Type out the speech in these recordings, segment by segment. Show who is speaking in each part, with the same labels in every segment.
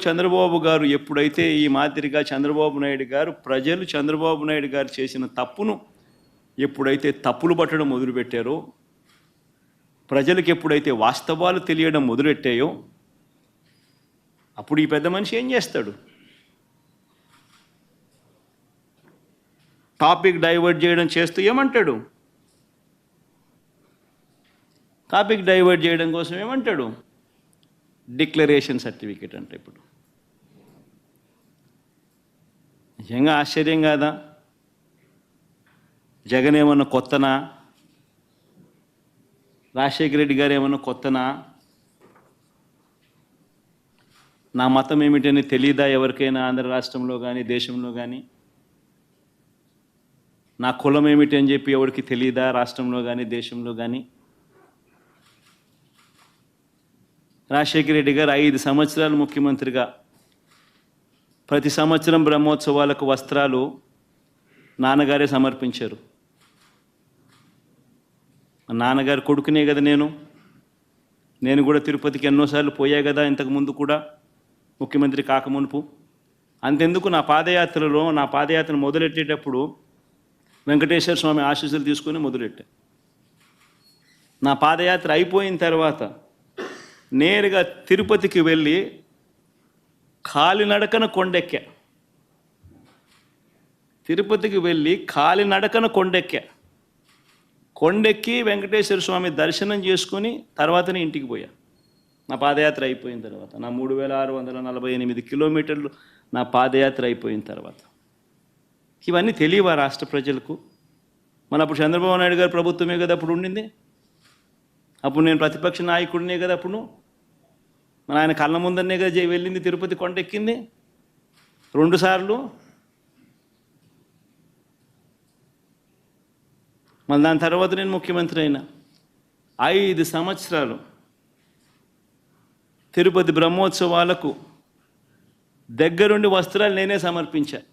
Speaker 1: చంద్రబాబు గారు ఎప్పుడైతే ఈ మాదిరిగా చంద్రబాబు నాయుడు గారు ప్రజలు చంద్రబాబు నాయుడు గారు చేసిన తప్పును ఎప్పుడైతే తప్పులు పట్టడం మొదలుపెట్టారో, ప్రజలకు ఎప్పుడైతే వాస్తవాలు తెలియడం మొదలెట్టాయో, అప్పుడు ఈ పెద్ద మనిషి ఏం చేస్తాడు? టాపిక్ డైవర్ట్ చేయడం చేస్తూ ఏమంటాడు? టాపిక్ డైవర్ట్ చేయడం కోసం ఏమంటాడు? డిక్లరేషన్ సర్టిఫికేట్ అంటే ఇప్పుడు నిజంగా ఆశ్చర్యం కాదా? జగన్ ఏమన్నా కొత్తనా? రాజశేఖర రెడ్డి గారు ఏమన్నా కొత్తనా? నా మతం ఏమిటని తెలీదా ఎవరికైనా ఆంధ్ర రాష్ట్రంలో కానీ దేశంలో కానీ? నా కులం ఏమిటి అని చెప్పి ఎవరికి తెలీదా రాష్ట్రంలో కానీ దేశంలో కానీ? రాజశేఖర రెడ్డి గారు 5 సంవత్సరాలు ముఖ్యమంత్రిగా ప్రతి సంవత్సరం బ్రహ్మోత్సవాలకు వస్త్రాలు నాన్నగారే సమర్పించారు. నాన్నగారు కొడుకునే కదా నేను కూడా తిరుపతికి ఎన్నోసార్లు పోయా కదా ఇంతకుముందు కూడా, ముఖ్యమంత్రి కాకమునుపు. అంతెందుకు నా పాదయాత్ర మొదలెట్టేటప్పుడు వెంకటేశ్వర స్వామి ఆశీస్సులు తీసుకొని మొదలెట్టా. నా పాదయాత్ర అయిపోయిన తర్వాత నేరుగా తిరుపతికి వెళ్ళి కాలినడకన కొండెక్కా. తిరుపతికి వెళ్ళి కాలినడకన కొండెక్కి వెంకటేశ్వర స్వామి దర్శనం చేసుకొని తర్వాతనే ఇంటికి పోయా. నా పాదయాత్ర అయిపోయిన తర్వాత, నా 3648 కిలోమీటర్లు నా పాదయాత్ర అయిపోయిన తర్వాత. ఇవన్నీ తెలియవా రాష్ట్ర ప్రజలకు? మన అప్పుడు చంద్రబాబు నాయుడు గారు ప్రభుత్వమే కదా అప్పుడు ఉండింది. అప్పుడు నేను ప్రతిపక్ష నాయకుడినే కదా అప్పుడు. మన ఆయన కళ్ళ ముందరనే కదా వెళ్ళింది, తిరుపతి కొండెక్కింది 2 సార్లు. మళ్ళీ దాని తర్వాత నేను ముఖ్యమంత్రి అయినా 5 సంవత్సరాలు తిరుపతి బ్రహ్మోత్సవాలకు దగ్గరుండి వస్త్రాలు నేనే సమర్పించాను.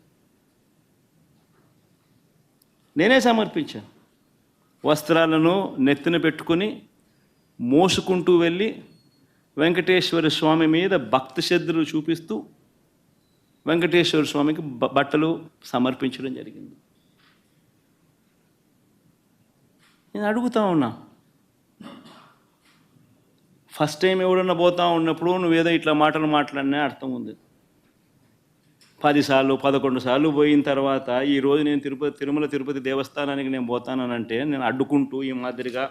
Speaker 1: వస్త్రాలను నెత్తిన పెట్టుకుని మోసుకుంటూ వెళ్ళి వెంకటేశ్వర స్వామి మీద భక్తి శ్రద్ధలు చూపిస్తూ వెంకటేశ్వర స్వామికి బట్టలు సమర్పించడం జరిగింది. నేను అడుగుతా ఉన్నా, ఫస్ట్ టైం ఎవడన్నా పోతా ఉన్నప్పుడు నువ్వేదో ఇట్లా మాటలు మాట్లాడినా అర్థం ఉంది. 10 సార్లు 11 సార్లు పోయిన తర్వాత ఈరోజు నేను తిరుమల తిరుపతి దేవస్థానానికి నేను పోతానంటే నేను అడ్డుకుంటూ ఈ మాదిరిగా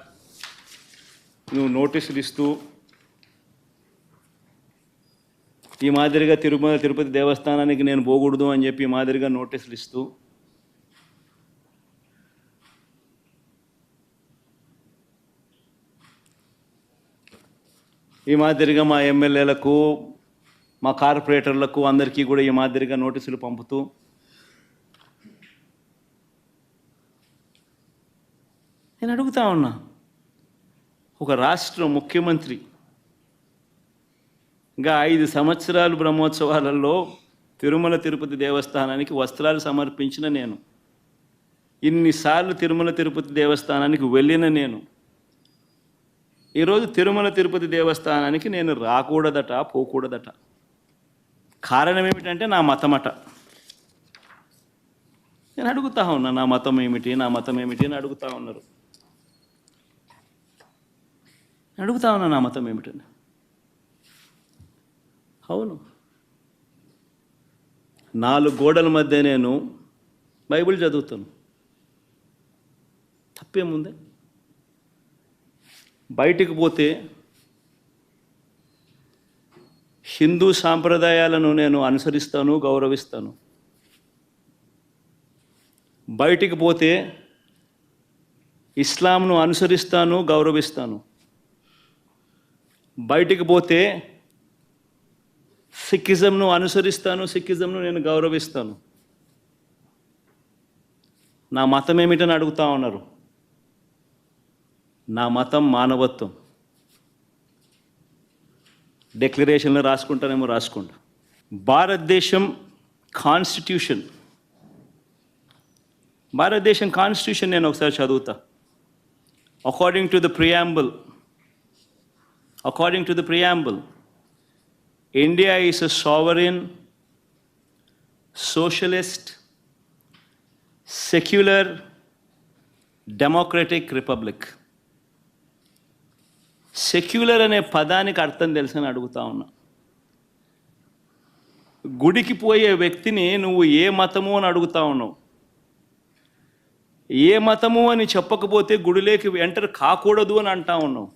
Speaker 1: నువ్వు నోటీసులు ఇస్తూ ఈ మాదిరిగా తిరుమల తిరుపతి దేవస్థానానికి నేను పోకూడదు అని చెప్పి ఈ మాదిరిగా నోటీసులు ఇస్తూ ఈ మాదిరిగా మా ఎమ్మెల్యేలకు మా కార్పొరేటర్లకు అందరికీ కూడా ఈ మాదిరిగా నోటీసులు పంపుతూ నేను అడుగుతా ఉన్నా, ఒక రాష్ట్ర ముఖ్యమంత్రి ఇంకా 5 సంవత్సరాలు బ్రహ్మోత్సవాలలో తిరుమల తిరుపతి దేవస్థానానికి వస్త్రాలు సమర్పించిన నేను, ఇన్నిసార్లు తిరుమల తిరుపతి దేవస్థానానికి వెళ్ళిన నేను, ఈరోజు తిరుమల తిరుపతి దేవస్థానానికి నేను రాకూడదట, పోకూడదట. కారణం ఏమిటంటే నా మతమట. నేను అడుగుతా ఉన్నా, నా మతం ఏమిటి అని అడుగుతా ఉన్నారు. అడుగుతా ఉన్నా నా మతం ఏమిటని. అవును, 4 గోడల మధ్య నేను బైబిల్ చదువుతాను, తప్పేముంది? బయటికి పోతే హిందూ సాంప్రదాయాలను నేను అనుసరిస్తాను, గౌరవిస్తాను. బయటికి పోతే ఇస్లాంను అనుసరిస్తాను, గౌరవిస్తాను. బయటికి పోతే సిక్కిజంను అనుసరిస్తాను, సిక్కిజంను నేను గౌరవిస్తాను. నా మతం ఏమిటని అడుగుతా ఉన్నారు. నా మతం మానవత్వం. డిక్లరేషన్లో రాసుకుంటానేమో రాసుకుంటా. భారతదేశం కాన్స్టిట్యూషన్ నేను ఒకసారి చదువుతా. According to the preamble India is a sovereign, socialist, secular, democratic republic. Secular అనే పదానికి అర్థం తెలుసని అడుగుతా ఉన్నా. గుడికి పోయే వ్యక్తిని నువ్వు ఏ మతము అని అడుగుతా ఉన్నావు. ఏ మతము అని చెప్పకపోతే గుడిలోకి ఎంటర్ కాకూడదు అని అంటా ఉన్నావు.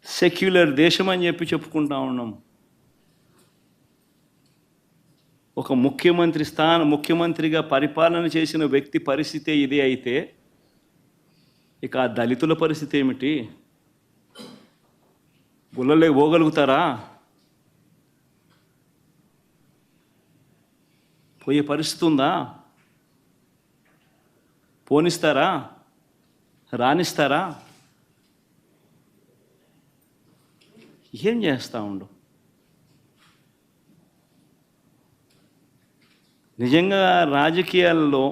Speaker 1: సెక్యులర్ దేశం అని చెప్పి చెప్పుకుంటా ఉన్నాం. ఒక ముఖ్యమంత్రిగా పరిపాలన చేసిన వ్యక్తి పరిస్థితి ఇదే అయితే ఇక ఆ దళితుల పరిస్థితి ఏమిటి? గుళ్ళలే పోగలుగుతారా? పోయే పరిస్థితి ఉందా? పోనిస్తారా? రానిస్తారా? ఏం చేస్తూ ఉండు? నిజంగా రాజకీయాల్లో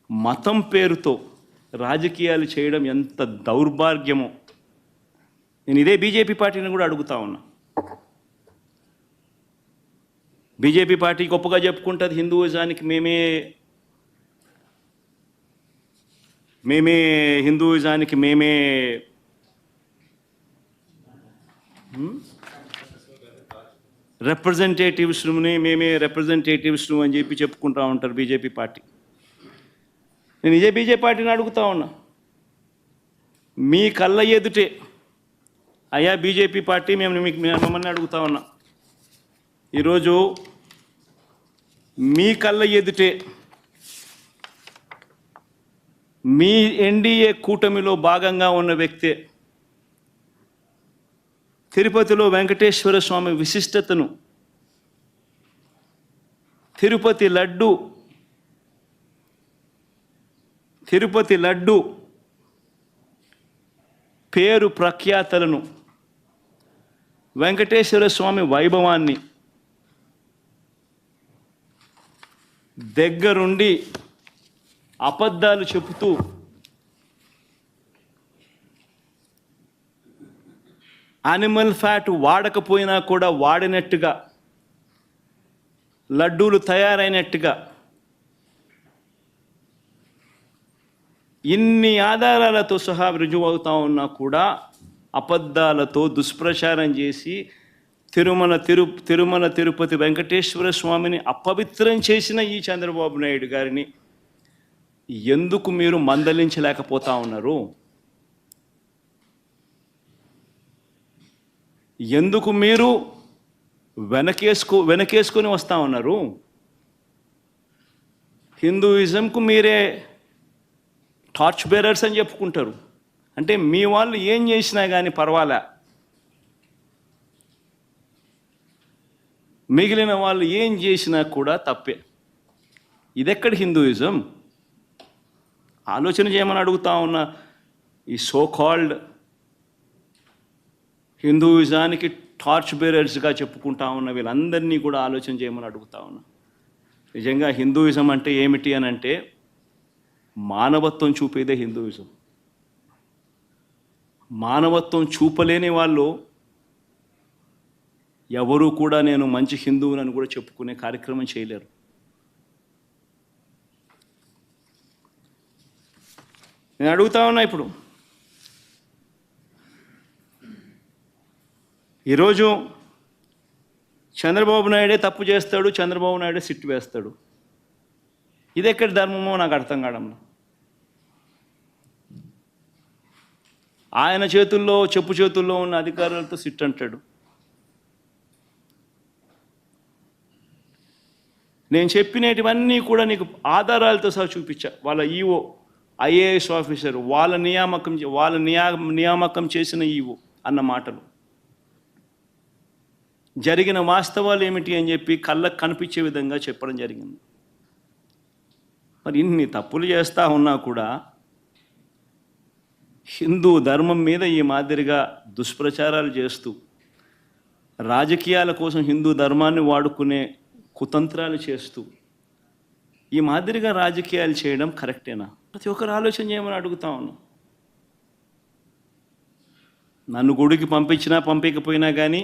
Speaker 1: మతం పేరుతో రాజకీయాలు చేయడం ఎంత దౌర్భాగ్యమో నేను ఇదే బీజేపీ పార్టీని కూడా అడుగుతా ఉన్నా. బీజేపీ పార్టీ గొప్పగా చెప్పుకుంటుంది హిందూయిజానికి హిందూయిజానికి మేమే రిప్రజెంటేటివ్స్ అని చెప్పి చెప్పుకుంటూ ఉంటారు బీజేపీ పార్టీ. నేను ఇదే బీజేపీ పార్టీని అడుగుతా ఉన్నా, మీ కళ్ళ ఎదుటే అయ్యా బీజేపీ పార్టీ మిమ్మల్ని అడుగుతా ఉన్నా, ఈరోజు మీ కళ్ళ ఎదుటే మీ ఎన్డీఏ కూటమిలో భాగంగా ఉన్న వ్యక్తే తిరుపతిలో వెంకటేశ్వర స్వామి విశిష్టతను, తిరుపతి లడ్డు పేరు ప్రఖ్యాతలను, వెంకటేశ్వర స్వామి వైభవాన్ని దగ్గరుండి అబద్ధాలు చెబుతూ యానిమల్ ఫ్యాట్ వాడకపోయినా కూడా వాడినట్టుగా, లడ్డూలు తయారైనట్టుగా ఇన్ని ఆధారాలతో సహా రుజువు అవుతా ఉన్నా కూడా అబద్ధాలతో దుష్ప్రచారం చేసి తిరుమల తిరుపతి వెంకటేశ్వర స్వామిని అపవిత్రం చేసిన ఈ చంద్రబాబు నాయుడు గారిని ఎందుకు మీరు మందలించలేకపోతా ఉన్నారు? ఎందుకు మీరు వెనకేసుకొని వస్తూ ఉన్నారు? హిందూయిజంకు మీరే టార్చ్ బేరర్స్ అని చెప్పుకుంటారు. అంటే మీ వాళ్ళు ఏం చేసినా కానీ పర్వాలే, మిగిలిన వాళ్ళు ఏం చేసినా కూడా తప్పే. ఇదెక్కడ హిందూయిజం? ఆలోచన చేయమని అడుగుతా ఉన్న ఈ సోకాల్డ్ హిందూయిజానికి టార్చ్ బేరర్స్గా చెప్పుకుంటా ఉన్న వీళ్ళందరినీ కూడా ఆలోచన చేయమని అడుగుతా ఉన్నా. నిజంగా హిందూయిజం అంటే ఏమిటి అని అంటే మానవత్వం చూపేదే హిందూయిజం. మానవత్వం చూపలేని వాళ్ళు ఎవరూ కూడా నేను మంచి హిందువునని కూడా చెప్పుకునే కార్యక్రమం చేయలేరు. నేను అడుగుతా ఉన్నా, ఇప్పుడు ఈరోజు చంద్రబాబు నాయుడే తప్పు చేస్తాడు, చంద్రబాబు నాయుడే సిట్టు వేస్తాడు. ఇది ఎక్కడ ధర్మమో నాకు అర్థం కావడంలో. ఆయన చెప్పు చేతుల్లో ఉన్న అధికారులతో సిట్ అంటాడు. నేను చెప్పినటువన్నీ కూడా నీకు ఆధారాలతో సహా చూపించా. వాళ్ళ ఈఓ ఐఏఎస్ ఆఫీసర్ వాళ్ళ నియామకం చేసిన ఈఓ అన్న మాటలు, జరిగిన వాస్తవాలు ఏమిటి అని చెప్పి కళ్ళకు కనిపించే విధంగా చెప్పడం జరిగింది. మరి ఇన్ని తప్పులు చేస్తూ ఉన్నా కూడా హిందూ ధర్మం మీద ఈ మాదిరిగా దుష్ప్రచారాలు చేస్తూ రాజకీయాల కోసం హిందూ ధర్మాన్ని వాడుకునే కుతంత్రాలు చేస్తూ ఈ మాదిరిగా రాజకీయాలు చేయడం కరెక్టేనా? ప్రతి ఒక్కరు ఆలోచన చేయమని అడుగుతా ఉన్నాం. నన్ను గుడికి పంపించినా పంపించకపోయినా కానీ